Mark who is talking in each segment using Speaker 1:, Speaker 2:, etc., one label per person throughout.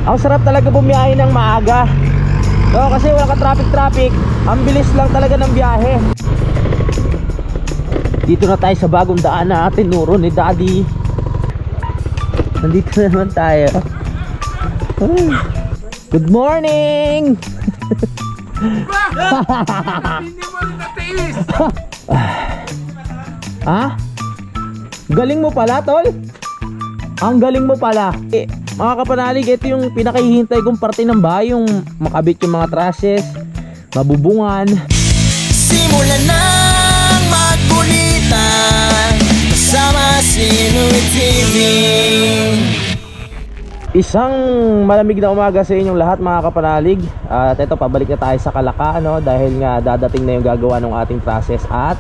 Speaker 1: Ang sarap talaga bumiyahe ng maaga. No, kasi wala ka traffic. Ang bilis lang talaga ng biyahe. Dito na tayo sa bagong daan na tinuro ni Daddy. Nandito na naman tayo. Good morning!
Speaker 2: Hindi mo rin natiis.
Speaker 1: Ha? Galing mo pala, tol? Ang galing mo pala. Mga kapanalig, ito yung pinakahihintay kong parte ng bahay, yung makabit yung mga trusses, mabubungan.
Speaker 3: Simulan ng magbulitan kasama si Nuit TV.
Speaker 1: Isang malamig na umaga sa inyong lahat, mga kapanalig. At ito, pabalik na tayo sa Kalaka, no? Dahil nga dadating na yung gagawa ng ating trusses at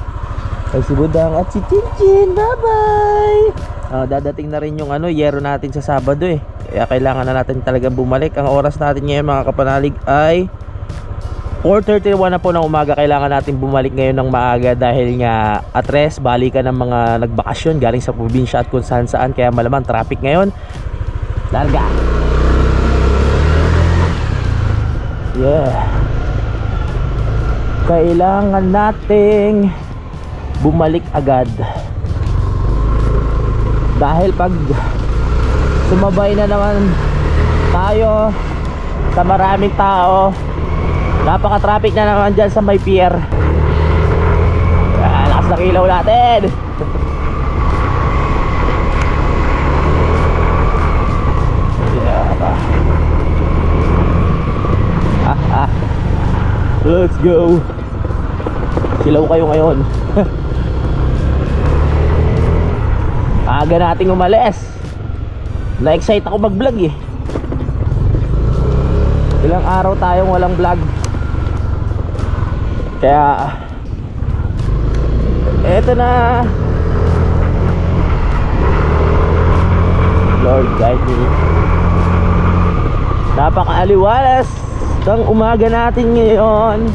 Speaker 1: ay si Budang at si Chinchin. Bye-bye! Dadating na rin yung yero natin sa Sabado eh. Kaya kailangan na natin talagang bumalik. Ang oras natin ngayon, mga kapanalig, ay 4:31 na po ng umaga. Kailangan natin bumalik ngayon ng maaga dahil nga atres, balikan ng mga nagbakasyon galing sa probinsya at kung saan saan. Kaya malamang traffic ngayon. Larga. Yeah. Kailangan nating bumalik agad. Dahil pag sumabay na naman tayo sa maraming tao, napaka-traffic na naman dyan sa may pier. Lakas ng ilaw natin. Let's go. Silaw kayo ngayon. Aga nating umalis. Na-excite ako mag-vlog eh. Ilang araw tayong walang vlog. Kaya eto na. Lord guide me. Napaka-aliwalas ng umaga natin ngayon.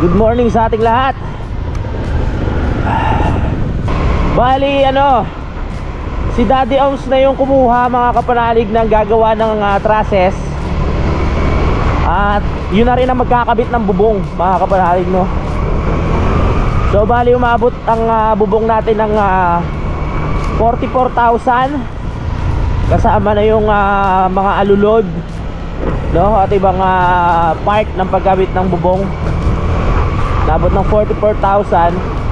Speaker 1: Good morning sa ating lahat. Bali si Daddy Oms na yung kumuha, mga kapanalig, ng gagawa ng trusses. At yun na rin ang magkakabit ng bubong, mga kapanalig, no? So bali umabot ang bubong natin ng 44,000. Kasama na yung mga alulod, no? At ibang part ng pagkabit ng bubong. Nabot ng 44,000.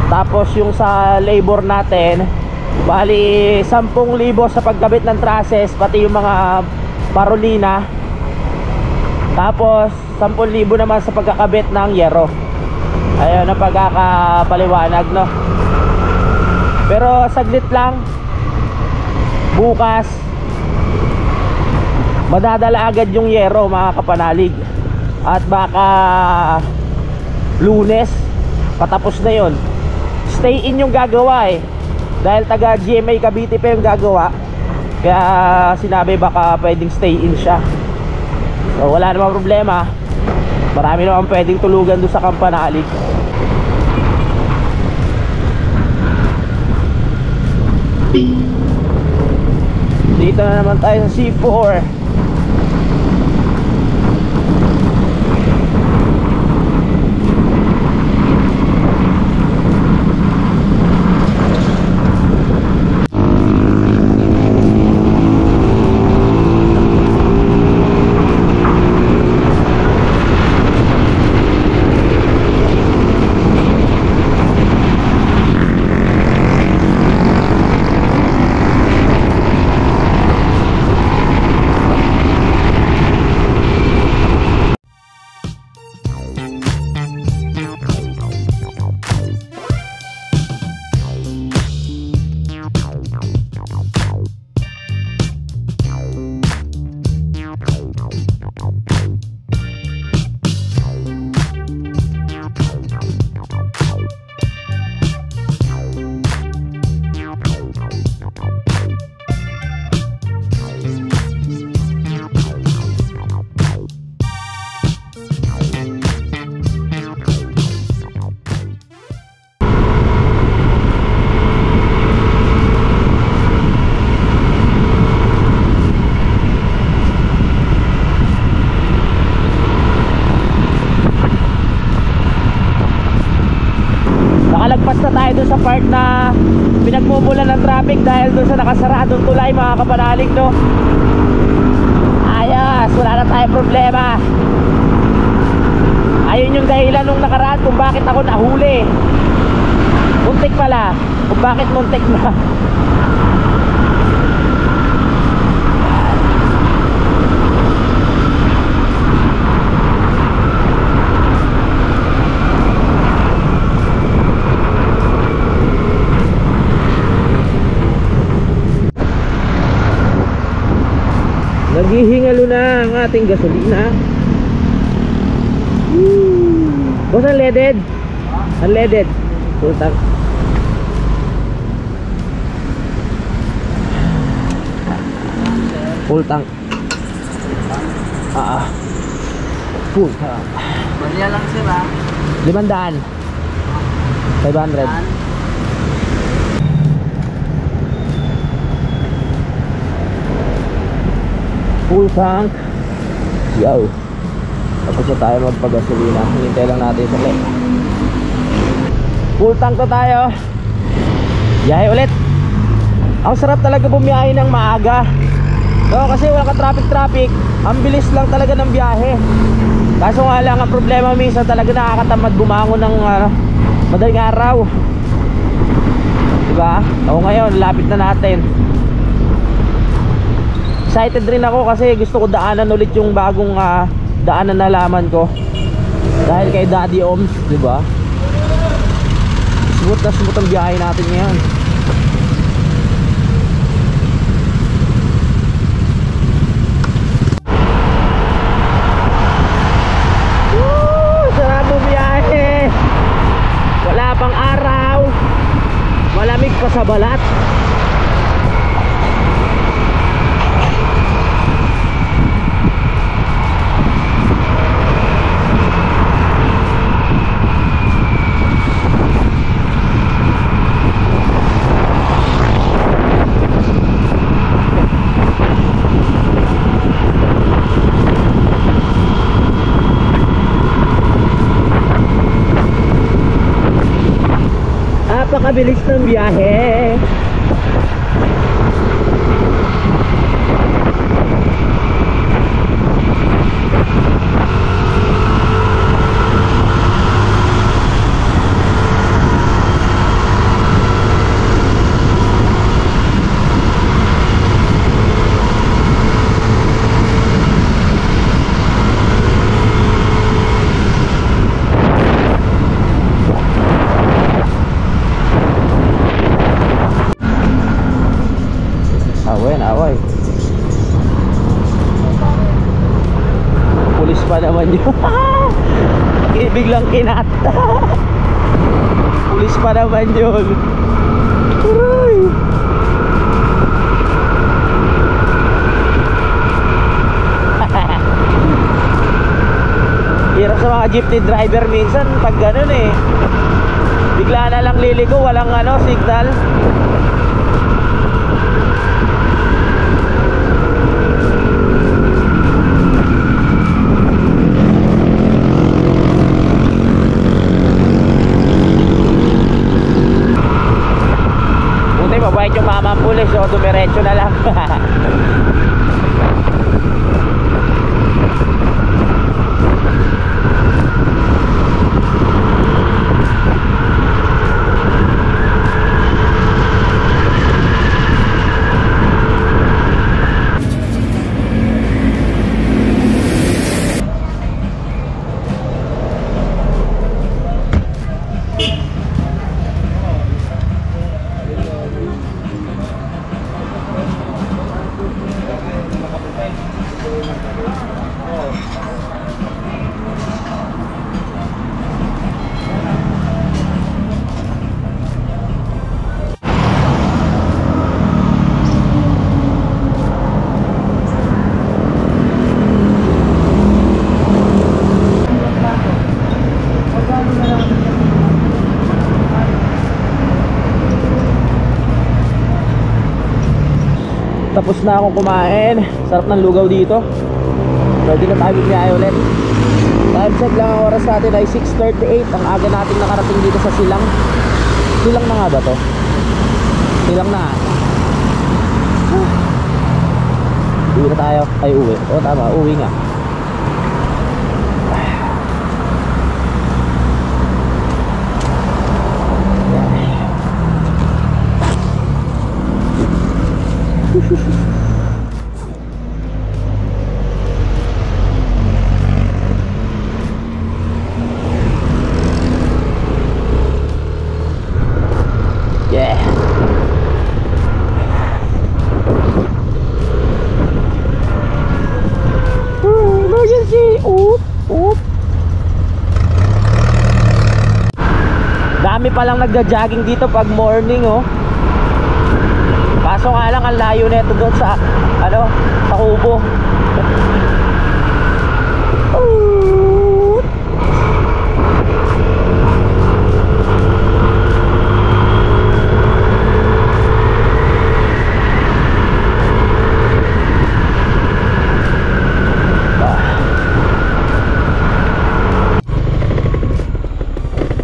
Speaker 1: Tapos yung sa labor natin, bali 10,000 sa pagkabit ng trusses, pati yung mga parolina. Tapos 10,000 naman sa pagkakabit ng yero. Ayun ang pagkakapaliwanag, no? Pero saglit lang. Bukas madadala agad yung yero, mga kapanalig. At baka Lunes patapos na yon. Stay in yung gagawa eh, dahil taga GMA Cavite pa yung gagawa. Kaya sinabi baka pwedeng stay in siya. So wala namang problema. Marami naman pwedeng tulugan doon sa Kampanalig. Dito na naman tayo sa C4. dun sa part na pinagmumulan ng traffic dahil dun sa nakasaradong tulay mga kapanalig, no? Ayos, wala na tayong problema. Ayun yung dahilan nung nakaraan kung bakit ako nahuli. Muntik pala, kung bakit muntik na. Naghihingalo na ang ating gasolina. Boss, unleaded? Unleaded. Full tank. Full tank. Full tank.
Speaker 4: Barya lang sir ha.
Speaker 1: 500. 500. Full tank. Yo. Tapos na tayo magpagasolina. Hintay lang natin sa play. Full tank na tayo. Biyahe ulit. Ang sarap talaga bumiyahe ng maaga. No, kasi wala ka traffic. Ang bilis lang talaga ng biyahe. Kaso nga lang ang problema minsan talaga nakakatamad bumangon ng madaling araw. Diba? O ngayon, lapit na natin. Excited rin ako kasi gusto ko daanan ulit yung bagong daanan na nalaman ko. Dahil kay Daddy Oms, diba? Smooth na smooth ang biyahe natin ngayon. Sarap bumiyahe. Wala pang araw. Malamig pa sa balat. Napakabilis ng biyahe. Away. Pulis pa naman yun. Biglang kinata. Pulis pa naman yun. Aray. Hirap sa mga jeepney driver minsan pag ganun eh. Bigla na lang liligo, walang signal. Mabait yung mama ang pulis, so dumiretso na lang. Tapos na akong kumain. Sarap ng lugaw dito. Pwede na tayo biyahe ulit. Time check lang, ang oras natin ay 6:38. Ang aga natin nakarating dito sa Silang. Silang na nga ba to? Silang na. Uwi na tayo. Ay, uwi. Oo, tama. Uwi nga. Yeah. Emergency. Oop, oop. Dami palang nagja-jogging dito pag morning, oh. Kaso nga lang ang layo nito doon sa ano, sa kubo.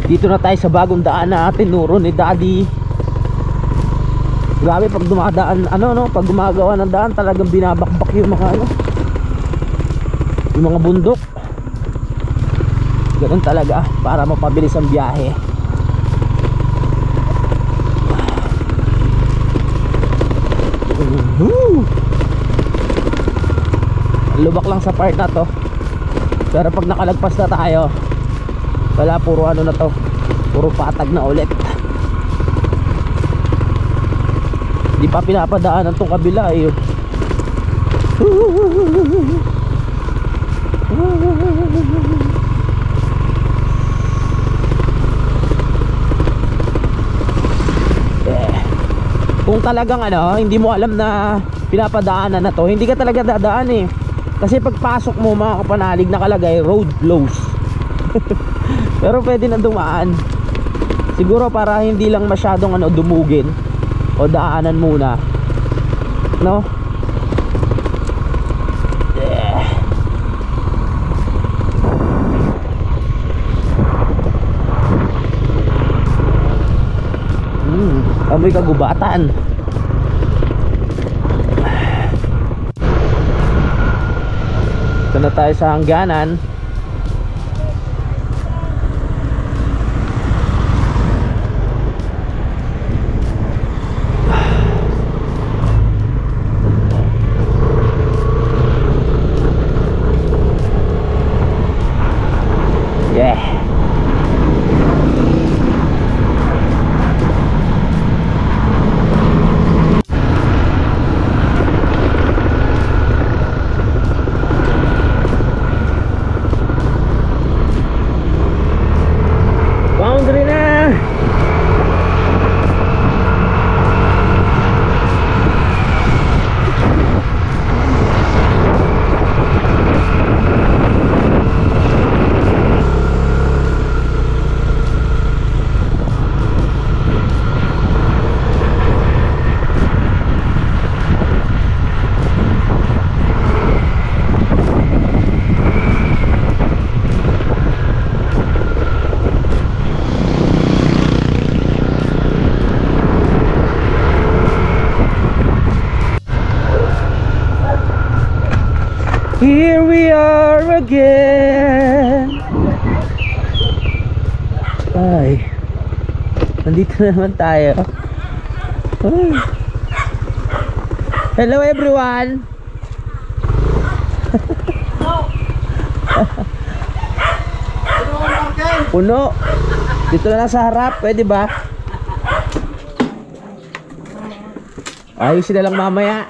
Speaker 1: Dito na tayo sa bagong daan na tinuro ni Daddy. Grabe pag dumadaan, ano no, pag gumagawa ng daan talagang binabakbak yung mga ano, yung mga bundok. Ganun talaga para mapabilis ang biyahe. Lubak lang sa part na to. Pero pag nakalagpas na tayo, wala, puro ano na to, puro patag na ulit. Di pa pinapadaanan tong kabila eh. Kung talagang ano, hindi mo alam na pinapadaanan na to, hindi ka talaga dadaan eh. Kasi pagpasok mo mga kapanalig, nakalagay road closed. Pero pwede na dumaan. Siguro para hindi lang masyadong ano, dumugin o daanan muna, no? Yeah. Amoy kagubatan. Ito na tayo sa hangganan. Boundary na. Here we are again. Ay, nandito na naman tayo. Ay. Hello everyone. Puno. Dito na lang sa harap, pwede ba? Ayusin na lang mamaya.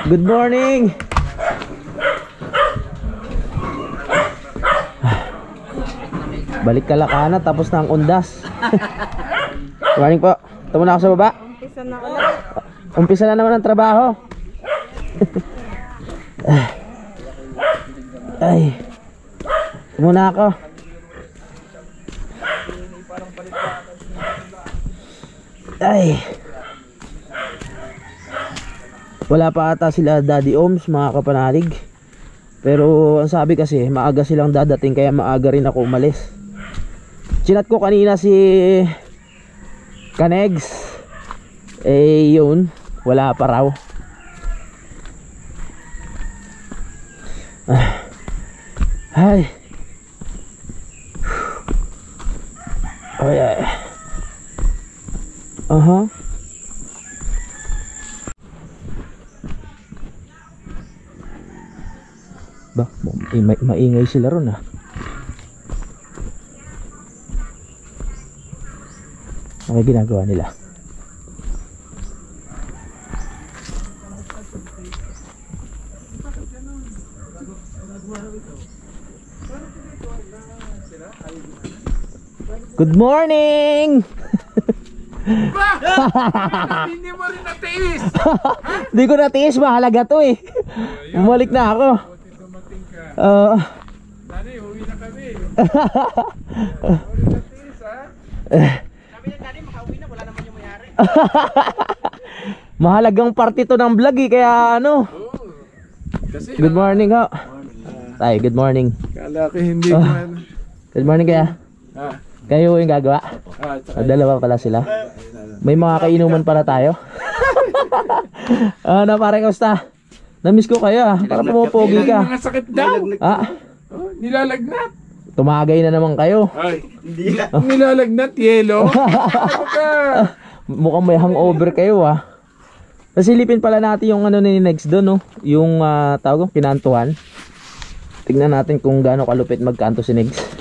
Speaker 1: Good morning. Balik Kalakana tapos na ang undas. Good morning po. Ito muna ako sa baba.
Speaker 4: Umpisa na ulit.
Speaker 1: Umpisa na naman ang trabaho. Ay. Ito muna ako. Ay. Wala pa ata sila Daddy Oms mga kapanalig. Pero ang sabi kasi maaga silang dadating kaya maaga rin ako umalis. Chinat ko kanina si Kanegs. Eh yun, wala pa raw. Ay. Ay ay. Ba, maingay sila ron ah. Ano ginagawa nila? Good morning!
Speaker 2: Hindi mo rin natiis.
Speaker 1: Hindi ko natiis, mahalaga to eh. Bumalik na ako.
Speaker 2: Dumating ka.
Speaker 1: Dani,
Speaker 2: uwi na kami. Hindi natiis ha. Sabi niya Dani, makauwi na, wala naman yung mayari.
Speaker 1: Mahalagang parte to ng vlog eh, kaya ano.
Speaker 2: Kasi,
Speaker 1: good morning ho. Ay, good morning.
Speaker 2: Kala ko hindi ko ano.
Speaker 1: Good morning kaya. Kayo yung gagawa? Dalawa pala sila. May mga kainuman para tayo. Ano pare, kamusta? Namiss ko kayo ah, para pumupogi ka.
Speaker 2: Mga sakit daw. Nilalagnat.
Speaker 1: Tumagay na naman kayo.
Speaker 2: Ay, nilalagnat, yelo.
Speaker 1: Mukhang may hangover kayo ah. Nasilipin pala natin yung ano ni Next doon no, yung tawag kinantuhan. Tingnan natin kung gaano kalupit magkanto si Next.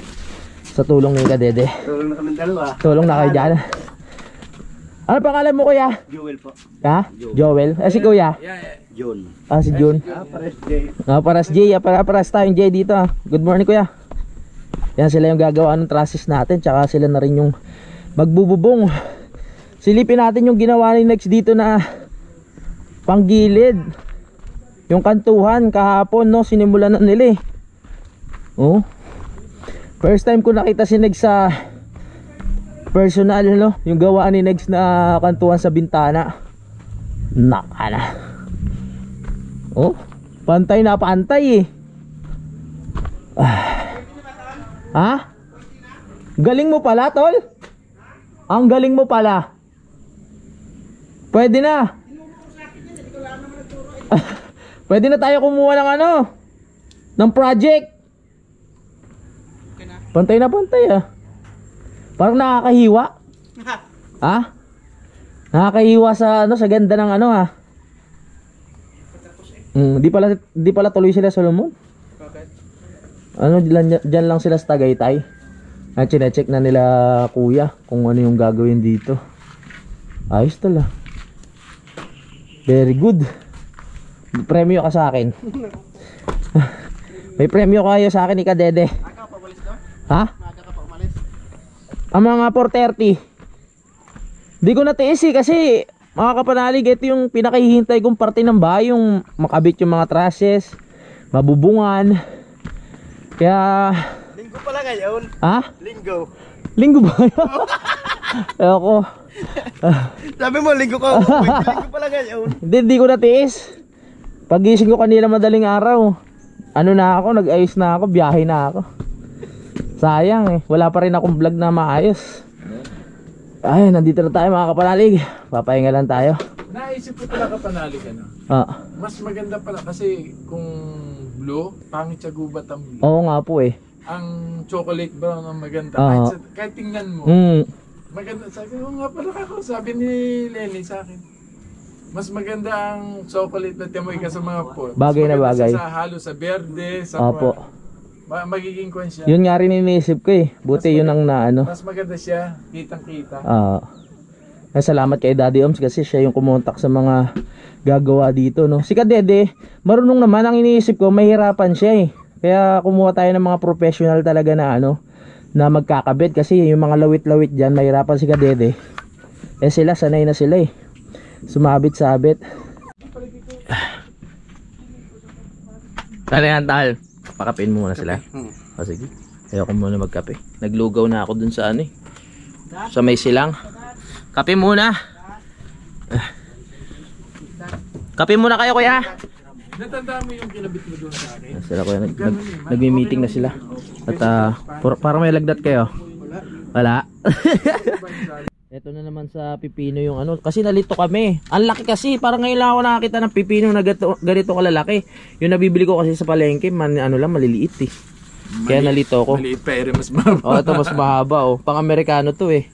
Speaker 1: Sa tulong ni Kadede.
Speaker 3: Tulong na kami dalawa.
Speaker 1: Tulong na kayo dyan. Ano pangalan mo kuya?
Speaker 3: Joel po.
Speaker 1: Ha? Joel? Si kuya?
Speaker 3: John.
Speaker 1: Si June.
Speaker 3: Pares Jay.
Speaker 1: Paras Jay. Paras tayong Jay dito. Good morning kuya. Yan sila yung gagawa ng trusses natin. Tsaka sila na rin yung magbububong. Silipin natin yung ginawa ni Next dito na panggilid. Yung kantuhan kahapon no. Sinimulan na nila eh. Oh. First time ko nakita si Negs sa personal no, yung gawaan ni Negs na kantuhan sa bintana. Nakana. Oh, pantay na pantay eh. Ha? Galing mo pala, tol? Ang galing mo pala. Pwede na. Pwede na tayo kumuha ng ano, ng project. Pantay na pantay ah. Parang nakakahiwa. Ha? Nakakahiwa sa ano, sa ganda ng ano ah. Di pala tuloy sila Solomon.
Speaker 2: Bakit?
Speaker 1: Ano diyan lang sila sa Tagaytay. At chine-check na nila kuya kung ano yung gagawin dito. Ayos tala. Very good. May premyo ka sa akin. May premyo kayo sa akin ni Kadede. Ha? Ang mga 4:30. Di ko natiis eh kasi mga kapanalig, ito yung pinakahihintay kong parte ng bahay, yung makabit yung mga trusses, mabubungan. Kaya
Speaker 3: Linggo pala ngayon.
Speaker 1: ha?
Speaker 3: Linggo.
Speaker 1: Linggo ba yun? Ako.
Speaker 3: Sabi mo linggo ka. Linggo pala ngayon.
Speaker 1: Hindi ko natiis. Pagising ko kanina madaling araw, ano na ako, nag-ayos na ako, biyahe na ako. Sayang eh, wala pa rin akong vlog na maayos. Ay, nandito na tayo mga kapanalig. Papahinga lang tayo.
Speaker 2: Naisip ko pala kapanalig ano. Mas maganda pala kasi kung blue, pangit sa gubat ang blue.
Speaker 1: Oo nga po eh.
Speaker 2: Ang chocolate brown ang maganda. Kahit tingnan mo. Maganda. Sabi ko nga pala ako. Sabi ni Lenny sa akin. Mas maganda ang chocolate na timoy ka sa mga po.
Speaker 1: Bagay na bagay.
Speaker 2: Sa halo, sa berde, sa
Speaker 1: Opo.
Speaker 2: magiging kwan siya.
Speaker 1: Yun nga rin iniisip ko eh. Buti yun ang naano.
Speaker 2: Mas maganda siya, kitang-kita.
Speaker 1: Salamat kay Daddy Oms kasi siya yung kumontak sa mga gagawa dito no. Si Kadede, marunong naman, ang iniisip ko mahirapan siya eh. Kaya kumuha tayo ng mga professional talaga na ano, na magkakabit kasi yung mga lawit-lawit diyan mahirapan si Kadede. Eh sila sanay na sila eh. Sumabit-sabit. Kaya tal. Pakapin mo muna sila. Sige. Ayoko muna magkape. Naglugaw na ako dun sa ano eh. Sa may silang. Kape muna. Kape muna kayo kuya.
Speaker 2: Natanda mo yung kinabit mo doon sa akin?
Speaker 1: Sila kuya. Nagmi-meeting na sila. At parang may lagdat kayo. Wala. Ito na naman sa pipino yung ano. Kasi nalito kami. Ang laki kasi. Parang ngayon lang ako nakakita ng pipino na ganito kalalaki. Yung nabibili ko kasi sa palengke, ano lang, maliliit eh. Kaya nalito ako.
Speaker 2: Maliit pa mas mahaba.
Speaker 1: Oh, ito mas mahaba oh. Pang-Amerikano to eh.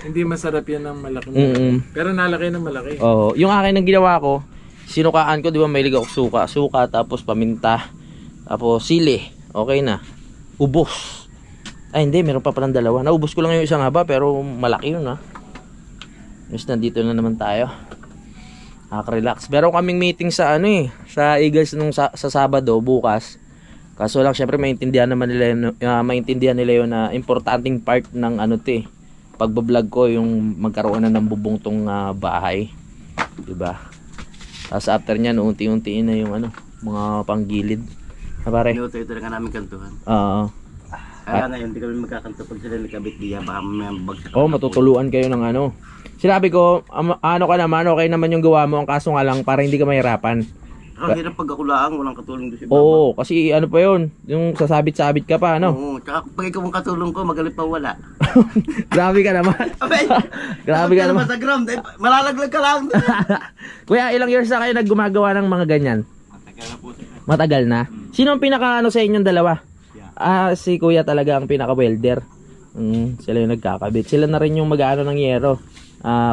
Speaker 2: Hindi masarap yan ng malaki. Pero nalaki ng malaki.
Speaker 1: Oh, yung akin ang ginawa ko, sinukaan ko, di ba, mahilig ako suka, tapos paminta, tapos sili. Okay na. Ubos. Ay hindi, meron pa palang dalawa. Naubos ko lang yung isang haba pero malaki yun ha. Yes, nandito na naman tayo. Relax. Meron kaming meeting sa sa Eagles nung sa Sabado bukas. Kaso lang syempre maintindihan nila yun na importanteng part ng pagbablog ko yung magkaroon na ng bubong tong bahay. Diba? Tapos after niyan unti-unti na yung mga panggilid. Pare.
Speaker 3: Ito lang namin kantuhan.
Speaker 1: Oo.
Speaker 3: Kaya na yun, hindi kami magkakanto pag sila nagkabit diya, baka may bagsak.
Speaker 1: Oh, matutuluan kayo ng Sinabi ko, okay naman yung gawa mo, ang kaso nga lang para hindi ka mahirapan.
Speaker 3: Ang hirap pag ako laang, walang katulong doon si Baba.
Speaker 1: Oo, kasi pa yun, yung sasabit-sabit ka pa,
Speaker 3: Oo, tsaka pag ikaw ang katulong ko, magalit pa wala.
Speaker 1: Grabe ka naman.
Speaker 3: Abay,
Speaker 1: grabe ka naman.
Speaker 3: Sa ground, malalaglag ka lang.
Speaker 1: Kuya, ilang years na kayo naggumagawa ng mga ganyan?
Speaker 3: Matagal na po.
Speaker 1: Matagal na? Sino ang pinaka sa inyong dalawa? Si Kuya talaga ang pinaka-welder. Sila yung nagkakabit. Sila na rin yung mag-ano ng yero.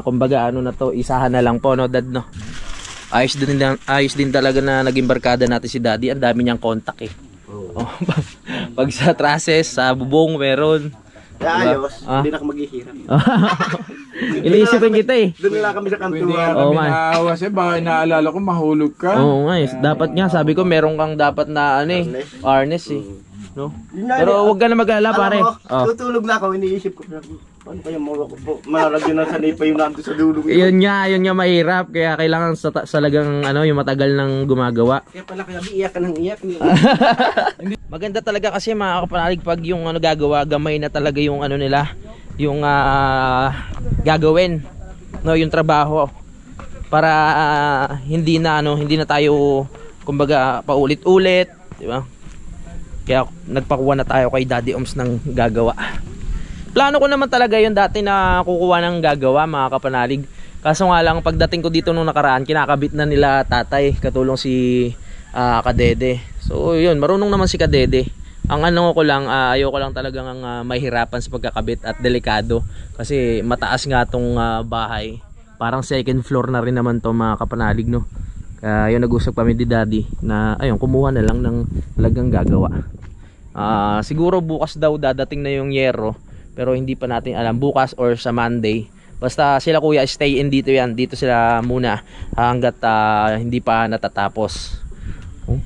Speaker 1: Kumbaga na to, isahan na lang po, no, Dad, no? Ayos din talaga na naging barkada natin si Daddy. Ang dami niyang contact eh. Oh, pag sa trusses, sa bubong meron.
Speaker 3: Ayos, hindi na ako maghihirap.
Speaker 1: Iniisipin kita eh.
Speaker 3: Doon na kami sa
Speaker 2: Pwede
Speaker 3: kantuan.
Speaker 2: nga kami naawa siya, baka inaalala ko mahulog ka.
Speaker 1: Oo nga eh. Dapat nga, sabi ko meron kang dapat na harness eh. No? Pero wag ka na mag-alala pare.
Speaker 3: Tutulog na ako, iniisip ko. Paano kaya malagyan na sanay pa yung nandun sa dulo.
Speaker 1: Yun nga mahirap. Kaya kailangan salagang yung matagal nang gumagawa.
Speaker 3: Kaya pala kaya iyak ka ng iyak.
Speaker 1: Maganda talaga kasi mga kapanalig pag yung gagawa, gamay na talaga yung nila. Yung gagawin. No, yung trabaho. Para hindi na tayo kumbaga paulit-ulit, di ba? Kaya nagpakuha na tayo kay Daddy Oms ng gagawa. Plano ko naman talaga yun dati na kukuha ng gagawa mga kapanalig. Kaso nga lang pagdating ko dito nung nakaraan, kinakabit na nila tatay, katulong si Kadede. So yun, marunong naman si Kadede. Ang ko lang, ayoko lang talagang mahirapan sa pagkakabit at delikado. Kasi mataas nga tong bahay. Parang second floor na rin naman to mga kapanalig, no? Kaya yun, nag-usap kami di Daddy na ayun, kumuha na lang ng talagang gagawa. Siguro bukas daw dadating na yung yero, pero hindi pa natin alam bukas or sa Monday. Basta sila kuya stay in dito yan, dito sila muna hanggat hindi pa natatapos.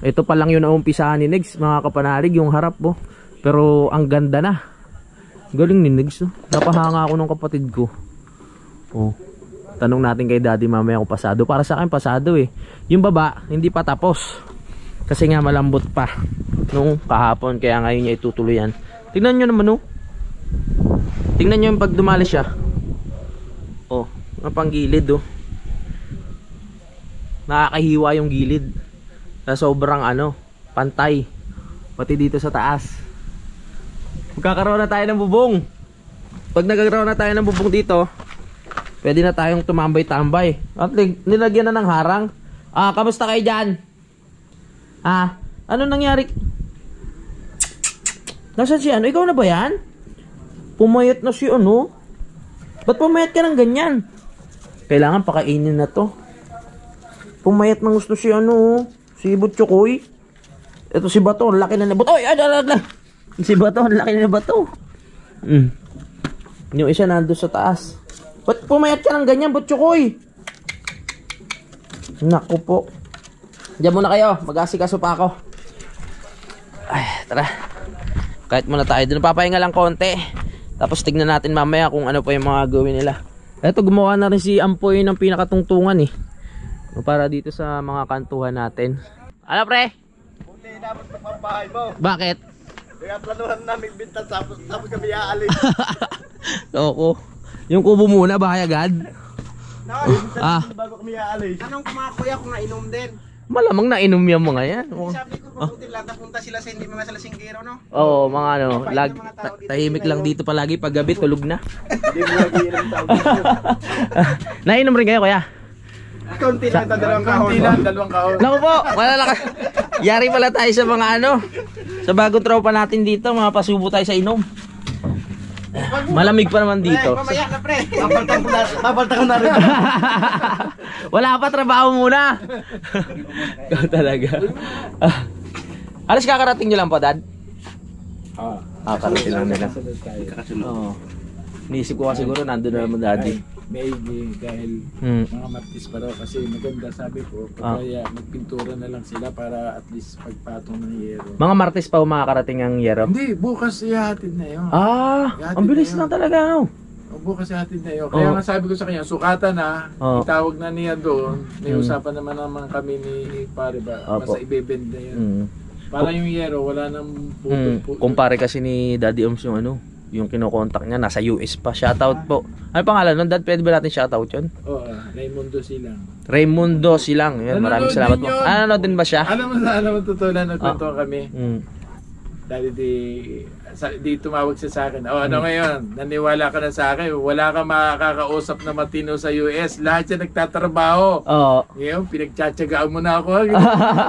Speaker 1: Ito pa lang yun ang umpisahan ni Negs mga kapanalig, yung harap po. Pero ang ganda na. Galing ni Negs. Napahanga ako ng kapatid ko. Tanong natin kay Daddy mamaya kung pasado. Para sa akin pasado eh. Yung baba hindi pa tapos. Kasi nga malambot pa nung kahapon, kaya ngayon niya itutuloy yan. Tingnan nyo naman tingnan nyo yung pag dumali siya. Ang panggilid nakakahiwa yung gilid. Na sobrang pantay. Pati dito sa taas. Magkakaroon na tayo ng bubong. Pag nagkakaroon na tayo ng bubong dito, pwede na tayong tumambay-tambay. At nilagyan na ng harang. Kamusta kayo dyan? Ano nangyari? Nasaan si Ikaw na ba yan? Pumayat na si Ba't pumayat ka ng ganyan? Kailangan pakainin na to. Pumayat ng gusto si si Butchokoy. Ito si Bato, laki na Bato. Oy, si Bato, laki na Bato. Yung isa nandun sa taas. Ba't pumayat ka ng ganyan, Butchokoy? Naku po. Diyan muna kayo, mag-asikaso pa ako. Ay, tara. Kahit muna tayo, doon papahinga lang konti. Tapos tignan natin mamaya kung ano pa yung mga gawin nila. Eto, gumawa na rin si Ampoy ng pinakatungtungan para dito sa mga kantuhan natin. Ano pre?
Speaker 3: Hindi dapat magpapahay mo.
Speaker 1: Bakit?
Speaker 3: Kaya planuhan namin bintan tapos kami aalis.
Speaker 1: Oo. Yung kubo muna, bahay agad.
Speaker 3: Bago kami aalis.
Speaker 4: Anong kumakuya kung nainom din?
Speaker 1: Malamang nainom yung mga yan. Oh.
Speaker 4: Sabi ko, mabuti lahat napunta sila sa hindi mga salasinggero, no?
Speaker 1: Oo, mga ano, tahimik lang dito palagi pag gabi tulog na.
Speaker 3: Hindi mo lagi ilang tao.
Speaker 1: Nainom rin kayo kuya?
Speaker 4: Konti lang ito, dalawang kahon.
Speaker 2: Konti lang, dalawang kahon.
Speaker 1: Naku po, malalakas. Yari pala tayo sa mga ano, sa bagong tropa natin dito, mga pasubo tayo sa inom. Malamig pa naman dito.
Speaker 4: Mamaya na, pre.
Speaker 3: Babalta ko na rin.
Speaker 1: Wala pa, trabaho muna. Ikaw talaga. Alas kakarating nyo lang po, Dad? Karating lang nila.
Speaker 3: Kakasunod.
Speaker 1: Oo. Niisip ko kasi siguro nandun na naman Daddy.
Speaker 2: Maybe dahil mga Martes pa raw kasi maganda sabi ko kaya magpintura na lang sila para at least pagpatong ng yero.
Speaker 1: Mga Martes pa makakarating ang yero?
Speaker 2: Hindi, bukas ihatid na yun.
Speaker 1: Ang bilis lang talaga, no?
Speaker 2: Bukas ihatid na yun. Kaya nga sabi ko sa kanya, sukatan na, itawag na niya doon. May usapan naman kami ni pare ba, basta ibebend na yun. Para yung yero, wala nang putol.
Speaker 1: Kumpare kasi ni Daddy Oms yung ano, yung kinokontak niya, nasa US pa. Shoutout po. Ano pangalan nun, Dad? Pwede ba natin shoutout yun?
Speaker 2: Oo, Raimundo Silang.
Speaker 1: Raimundo Silang. Yan, maraming salamat po. Ano din ba siya?
Speaker 2: Alam mo totoo lang, nagkwento kami. Dahil di tumawag siya sa akin. Ano ngayon? Naniwala ka na sa akin. Wala ka makakausap na matino sa US. Lahat siya nagtatrabaho. Ngayon, pinagtsatsagaan mo na ako.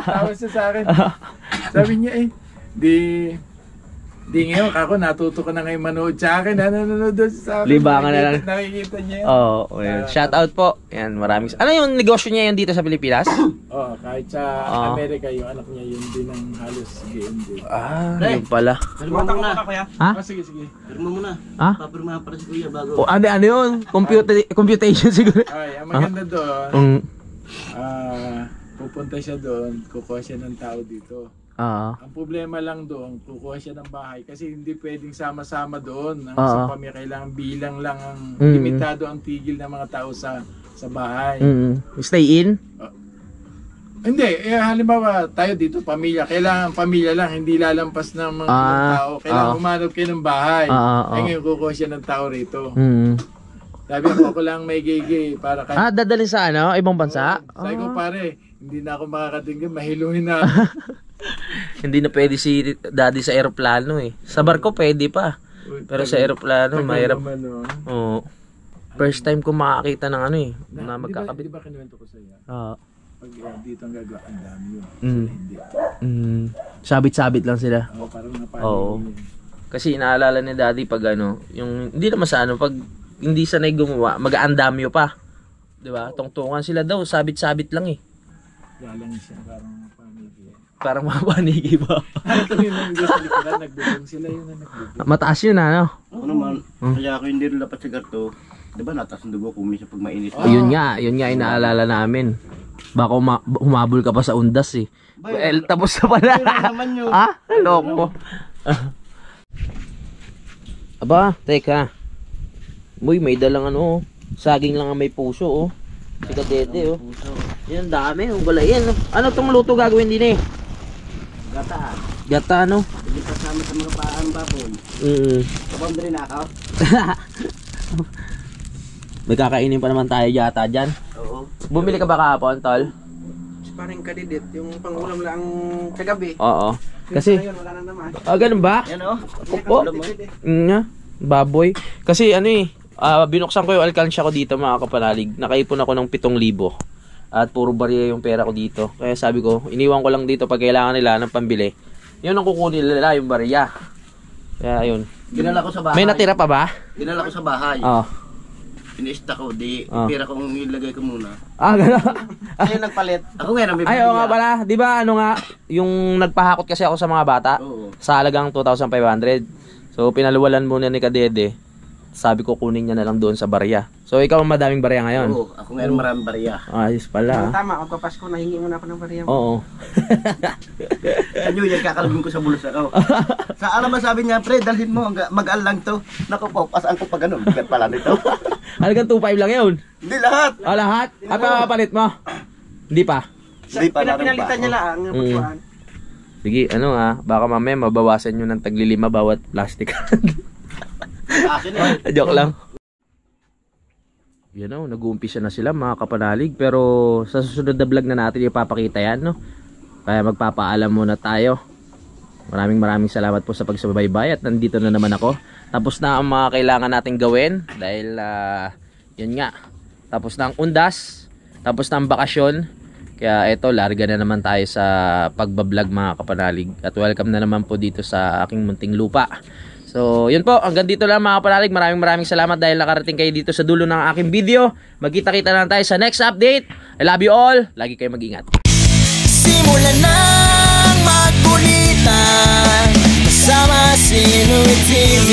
Speaker 2: Tawag siya sa akin. Sabi niya di ngayon, ako natuto ka na ngayon manood sa akin. Nanonood doon sa akin.
Speaker 1: Libangan na lang.
Speaker 2: Nakikita niya.
Speaker 1: Shout out po. Yan, maraming. Ano yung negosyo niya yan dito sa Pilipinas?
Speaker 2: Kahit sa Amerika, yung anak niya yun din ang halos GM din.
Speaker 1: Yun pala.
Speaker 3: Pirma muna.
Speaker 2: Sige.
Speaker 3: Pirma muna. Papirma para si Kuya bago.
Speaker 1: Ano yun? Computation siguro.
Speaker 2: Ang maganda doon, pupunta siya doon, kukuha siya ng tao dito. Ang problema lang doon, kukuha siya ng bahay kasi hindi pwedeng sama-sama doon. Ang sa pamilya kailangan bilang lang ang limitado ang tigil ng mga tao sa bahay.
Speaker 1: Stay in?
Speaker 2: Hindi, halimbawa tayo dito pamilya, kailangan pamilya lang, hindi lalampas ng mga tao. Kailangan humanap kayo ng bahay. Ngayon kukuha siya ng tao rito. Sabi ko lang may gay para kahit...
Speaker 1: dadalhin sa ano? Ibang bansa?
Speaker 2: Sabi ko pare, hindi na ako makakatingin, mahiluhin na.
Speaker 1: Hindi na pwede si Daddy sa eroplano eh. Sa barko pwede pa. Pero sa eroplano mahirap. First time ko makakita ng ano eh, na magkakabit.
Speaker 2: Di ba kinuwento ko sa iyo? Pag dito ang gagawa, ang dami yun. Hindi.
Speaker 1: Sabit-sabit lang sila.
Speaker 2: Parang napano.
Speaker 1: Kasi inaalala ni Daddy pag ano, yung hindi naman sa ano, pag hindi sanay gumawa, mag-aandamyo pa. 'Di ba? Tungtungan sila daw, sabit-sabit lang eh.
Speaker 2: Lalang siya parang panigi.
Speaker 1: Parang mapanigi ba?
Speaker 2: Ito yung nagbubong sila yun na nagbubong.
Speaker 1: Mataas yun ano?
Speaker 3: Ako naman, kaya ako hindi rin dapat sa garto. Diba nataas ang dugo kumisa pag mainit?
Speaker 1: Yun nga inaalala namin. Baka humabol ka pa sa undas eh. Tapos na pala. Loko. Aba, teka. Boy, may dalang ano, saging lang ang may puso oh. Si Kadede oh. Yan dami, wala yan. Ano tong luto gagawin din eh?
Speaker 3: Gata.
Speaker 1: Gata no?
Speaker 3: Hindi kasama sa mga paan baboy. Kabang rin ako.
Speaker 1: May kakainin pa naman tayo yata dyan.
Speaker 3: Oo.
Speaker 1: Bumili ka ba kahapon, tol?
Speaker 4: Parang kadidit, yung pangulam lang kagabi.
Speaker 1: Oo. Kasi,
Speaker 4: wala na naman.
Speaker 1: ganun ba?
Speaker 3: Yan o.
Speaker 1: Opo. Baboy. Kasi ano eh, binuksan ko yung alkansya ko dito mga kapanalig. Nakaipon ako ng 7,000. At puro barya yung pera ko dito. Kaya sabi ko, iniwan ko lang dito pag kailangan nila ng pambili. Yun ang kukunin nila, yung barya. Kaya yun.
Speaker 3: Dinala ko sa bahay.
Speaker 1: May natira pa ba?
Speaker 3: Dinala ko sa bahay.
Speaker 1: Oo.
Speaker 3: Pinista ko, pera ko ilagay ko muna.
Speaker 1: Gano'n.
Speaker 4: Ayaw nagpalit.
Speaker 3: Ako ngayon, may
Speaker 1: Ayaw nga pala. Di ba ano nga, yung nagpahakot kasi ako sa mga bata.
Speaker 3: Oo.
Speaker 1: Sa halagang 2,500. So, pinaluwalan muna ni Kadede. Sabi ko kunin niya na lang doon sa barya. So, ikaw ang madaming barya ngayon?
Speaker 3: Oo, ako ngayon maraming barya.
Speaker 1: Ayos pala.
Speaker 4: Tama, magpapasko, nahingi mo na ako ng barya.
Speaker 1: Oo.
Speaker 3: Sa New Year, kakalabin ko sa bulsa ko. Sa alam sabi niya, pre, dalhin mo, mag-al lang to. Naku po, pasaan ko pa ganun. Bigat pala nito.
Speaker 1: Halagang 2,500 lang yun?
Speaker 3: Hindi lahat.
Speaker 1: Lahat? At papalit mo? Hindi pa?
Speaker 3: Hindi pa na
Speaker 4: Pinalitan niya lang ang pusuan.
Speaker 1: Sige, ano baka mamaya mabawasan nyo ng tagli-5 bawat plastic.
Speaker 3: Akin eh.
Speaker 1: Joke lang. you know, nag-uumpisa na sila mga kapanalig. Pero sa susunod na vlog na natin ipapakita yan, no? Kaya magpapaalam muna tayo. Maraming salamat po sa pagsubaybay at nandito na naman ako. Tapos na ang mga kailangan nating gawin dahil yun nga, tapos na ang undas, tapos na ang bakasyon. Kaya eto, larga na naman tayo sa pagbablog mga kapanalig. At welcome na naman po dito sa aking munting lupa. So yun po, hanggang dito lang mga kapanalig. Maraming salamat dahil nakarating kayo dito sa dulo ng aking video. Magkita-kita na tayo sa next update. I love you all. Lagi kayo mag-ingat.
Speaker 5: Simulan ng magkulitan kasama si Louie TV.